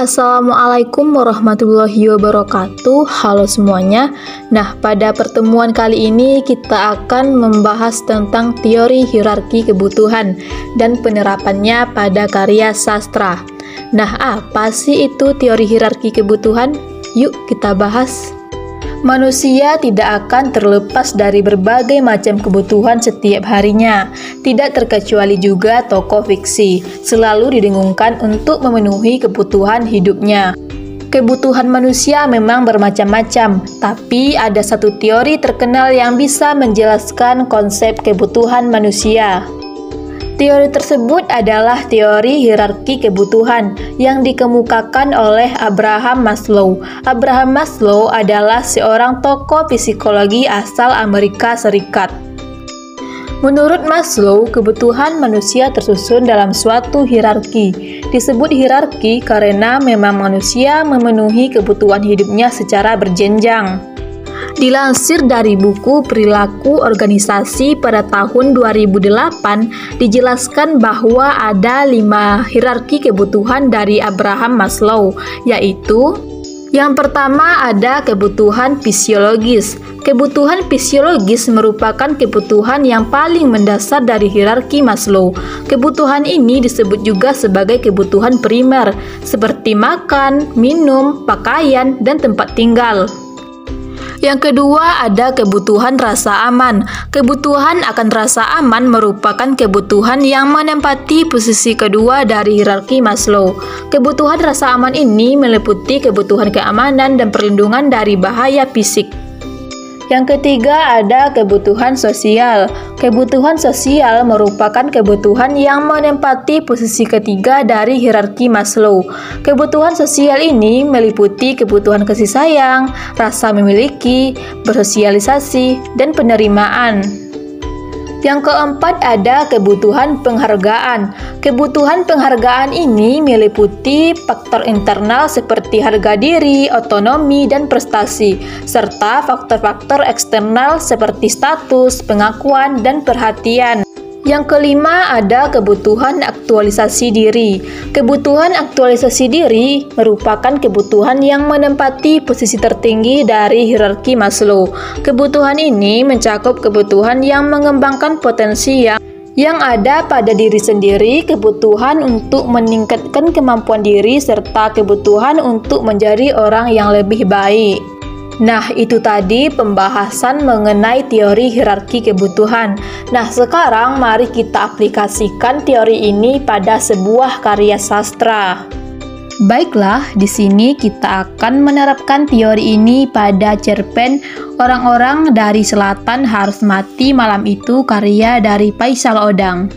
Assalamualaikum warahmatullahi wabarakatuh. Halo semuanya. Nah, pada pertemuan kali ini kita akan membahas tentang teori hierarki kebutuhan dan penerapannya pada karya sastra. Nah, apa sih itu teori hierarki kebutuhan? Yuk kita bahas. Manusia tidak akan terlepas dari berbagai macam kebutuhan setiap harinya, tidak terkecuali juga tokoh fiksi, selalu didengungkan untuk memenuhi kebutuhan hidupnya. Kebutuhan manusia memang bermacam-macam, tapi ada satu teori terkenal yang bisa menjelaskan konsep kebutuhan manusia. Teori tersebut adalah teori hierarki kebutuhan yang dikemukakan oleh Abraham Maslow. Abraham Maslow adalah seorang tokoh psikologi asal Amerika Serikat. Menurut Maslow, kebutuhan manusia tersusun dalam suatu hierarki. Disebut hierarki karena memang manusia memenuhi kebutuhan hidupnya secara berjenjang. Dilansir dari buku Perilaku Organisasi pada tahun 2008, dijelaskan bahwa ada 5 hierarki kebutuhan dari Abraham Maslow, yaitu yang pertama ada kebutuhan fisiologis. Kebutuhan fisiologis merupakan kebutuhan yang paling mendasar dari hierarki Maslow. Kebutuhan ini disebut juga sebagai kebutuhan primer, seperti makan, minum, pakaian, dan tempat tinggal. Yang kedua ada kebutuhan rasa aman. Kebutuhan akan rasa aman merupakan kebutuhan yang menempati posisi kedua dari hierarki Maslow. Kebutuhan rasa aman ini meliputi kebutuhan keamanan dan perlindungan dari bahaya fisik. Yang ketiga ada kebutuhan sosial. Kebutuhan sosial merupakan kebutuhan yang menempati posisi ketiga dari hierarki Maslow. Kebutuhan sosial ini meliputi kebutuhan kasih sayang, rasa memiliki, bersosialisasi, dan penerimaan. Yang keempat ada kebutuhan penghargaan. Kebutuhan penghargaan ini meliputi faktor internal seperti harga diri, otonomi, dan prestasi, serta faktor-faktor eksternal seperti status, pengakuan, dan perhatian. Yang kelima ada kebutuhan aktualisasi diri. Kebutuhan aktualisasi diri merupakan kebutuhan yang menempati posisi tertinggi dari hierarki Maslow. Kebutuhan ini mencakup kebutuhan yang mengembangkan potensi yang ada pada diri sendiri, kebutuhan untuk meningkatkan kemampuan diri, serta kebutuhan untuk menjadi orang yang lebih baik. Nah, itu tadi pembahasan mengenai teori hierarki kebutuhan. Nah, sekarang mari kita aplikasikan teori ini pada sebuah karya sastra. Baiklah, di sini kita akan menerapkan teori ini pada cerpen Orang-orang dari Selatan Harus Mati Malam Itu karya dari Faisal Odang.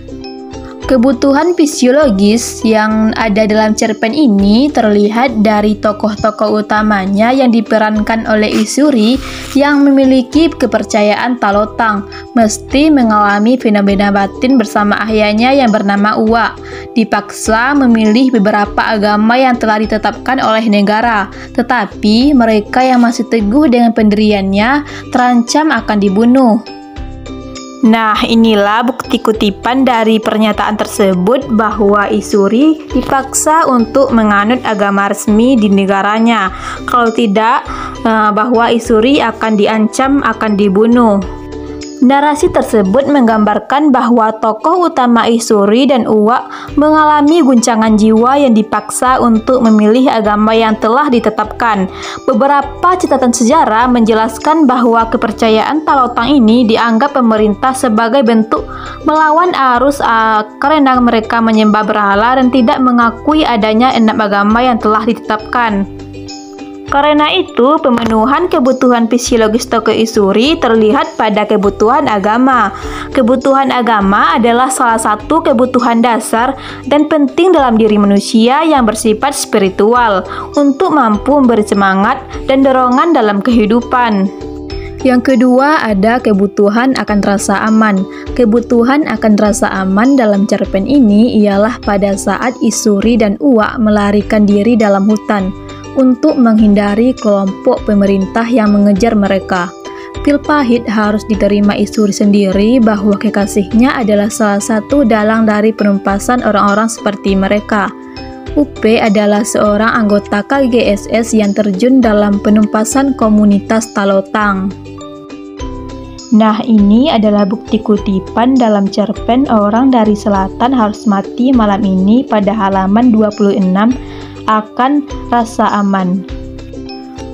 Kebutuhan fisiologis yang ada dalam cerpen ini terlihat dari tokoh-tokoh utamanya yang diperankan oleh Isuri yang memiliki kepercayaan talotang, mesti mengalami fenomena batin bersama ayahnya yang bernama Uwa, dipaksa memilih beberapa agama yang telah ditetapkan oleh negara, tetapi mereka yang masih teguh dengan pendiriannya terancam akan dibunuh. Nah, inilah bukti kutipan dari pernyataan tersebut bahwa Isuri dipaksa untuk menganut agama resmi di negaranya. Kalau tidak, bahwa Isuri akan diancam akan dibunuh. Narasi tersebut menggambarkan bahwa tokoh utama Isuri dan Uwa mengalami guncangan jiwa yang dipaksa untuk memilih agama yang telah ditetapkan. Beberapa catatan sejarah menjelaskan bahwa kepercayaan talotang ini dianggap pemerintah sebagai bentuk melawan arus karena mereka menyembah berhala dan tidak mengakui adanya 6 agama yang telah ditetapkan. Karena itu, pemenuhan kebutuhan fisiologis tokoh Isuri terlihat pada kebutuhan agama. Kebutuhan agama adalah salah satu kebutuhan dasar dan penting dalam diri manusia yang bersifat spiritual untuk mampu memberi semangat dan dorongan dalam kehidupan. Yang kedua ada kebutuhan akan rasa aman. Kebutuhan akan rasa aman dalam cerpen ini ialah pada saat Isuri dan Uwa melarikan diri dalam hutan untuk menghindari kelompok pemerintah yang mengejar mereka. Pil pahit harus diterima Isuri sendiri bahwa kekasihnya adalah salah satu dalang dari penumpasan orang-orang seperti mereka. UP adalah seorang anggota KGSS yang terjun dalam penumpasan komunitas Talotang. Nah, ini adalah bukti kutipan dalam cerpen Orang dari Selatan Harus Mati Malam Ini pada halaman 26 akan rasa aman.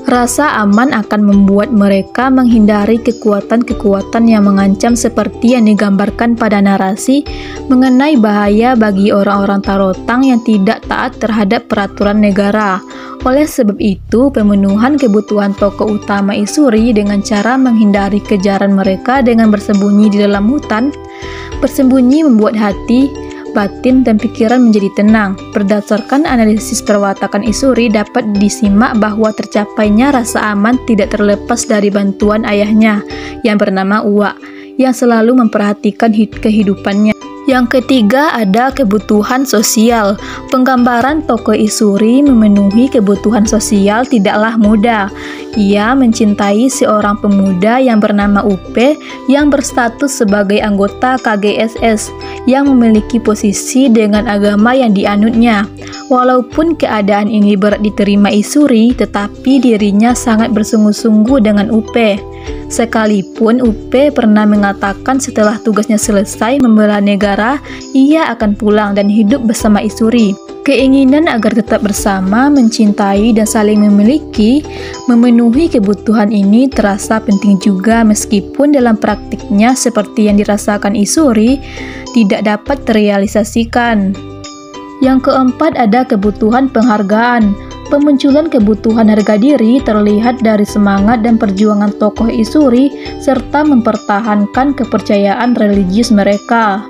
Rasa aman akan membuat mereka menghindari kekuatan-kekuatan yang mengancam seperti yang digambarkan pada narasi mengenai bahaya bagi orang-orang Talotang yang tidak taat terhadap peraturan negara. Oleh sebab itu, pemenuhan kebutuhan tokoh utama Isuri dengan cara menghindari kejaran mereka dengan bersembunyi di dalam hutan. Bersembunyi membuat hati, batin, dan pikiran menjadi tenang. Berdasarkan analisis perwatakan Isuri dapat disimak bahwa tercapainya rasa aman tidak terlepas dari bantuan ayahnya yang bernama Uwak yang selalu memperhatikan kehidupannya. Yang ketiga ada kebutuhan sosial. Penggambaran tokoh Isuri memenuhi kebutuhan sosial tidaklah mudah. Ia mencintai seorang pemuda yang bernama Upe yang berstatus sebagai anggota KGSS yang memiliki posisi dengan agama yang dianutnya. Walaupun keadaan ini berat diterima Isuri, tetapi dirinya sangat bersungguh-sungguh dengan Upe. Sekalipun Upe pernah mengatakan setelah tugasnya selesai membela negara, ia akan pulang dan hidup bersama Isuri. Keinginan agar tetap bersama, mencintai, dan saling memiliki, memenuhi kebutuhan ini terasa penting juga meskipun dalam praktiknya seperti yang dirasakan Isuri tidak dapat terrealisasikan. Yang keempat ada kebutuhan penghargaan. Pemunculan kebutuhan harga diri terlihat dari semangat dan perjuangan tokoh Isuri serta mempertahankan kepercayaan religius mereka.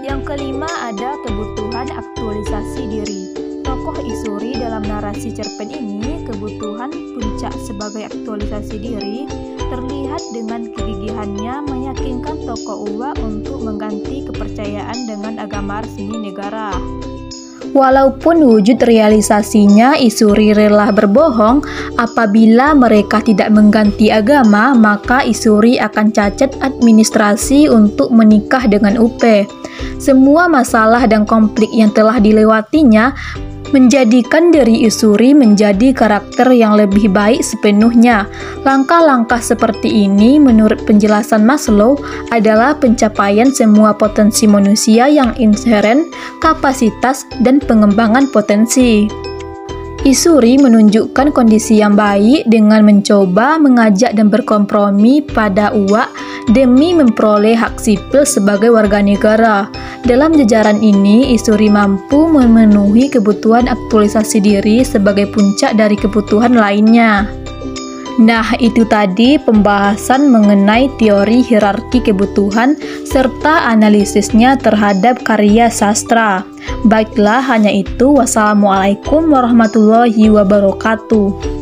Yang kelima ada kebutuhan aktualisasi diri. Tokoh Isuri dalam narasi cerpen ini, kebutuhan puncak sebagai aktualisasi diri terlihat dengan kegigihannya meyakinkan tokoh Uwak untuk mengganti kepercayaan dengan agama resmi negara. Walaupun wujud realisasinya Isuri rela berbohong, apabila mereka tidak mengganti agama, maka Isuri akan cacat administrasi untuk menikah dengan Upe. Semua masalah dan konflik yang telah dilewatinya menjadikan diri Isuri menjadi karakter yang lebih baik sepenuhnya. Langkah-langkah seperti ini menurut penjelasan Maslow adalah pencapaian semua potensi manusia yang inheren, kapasitas, dan pengembangan potensi. Isuri menunjukkan kondisi yang baik dengan mencoba mengajak dan berkompromi pada Uwak demi memperoleh hak sipil sebagai warga negara. Dalam jajaran ini, Isuri mampu memenuhi kebutuhan aktualisasi diri sebagai puncak dari kebutuhan lainnya. Nah, itu tadi pembahasan mengenai teori hierarki kebutuhan serta analisisnya terhadap karya sastra. Baiklah, hanya itu. Wassalamualaikum warahmatullahi wabarakatuh.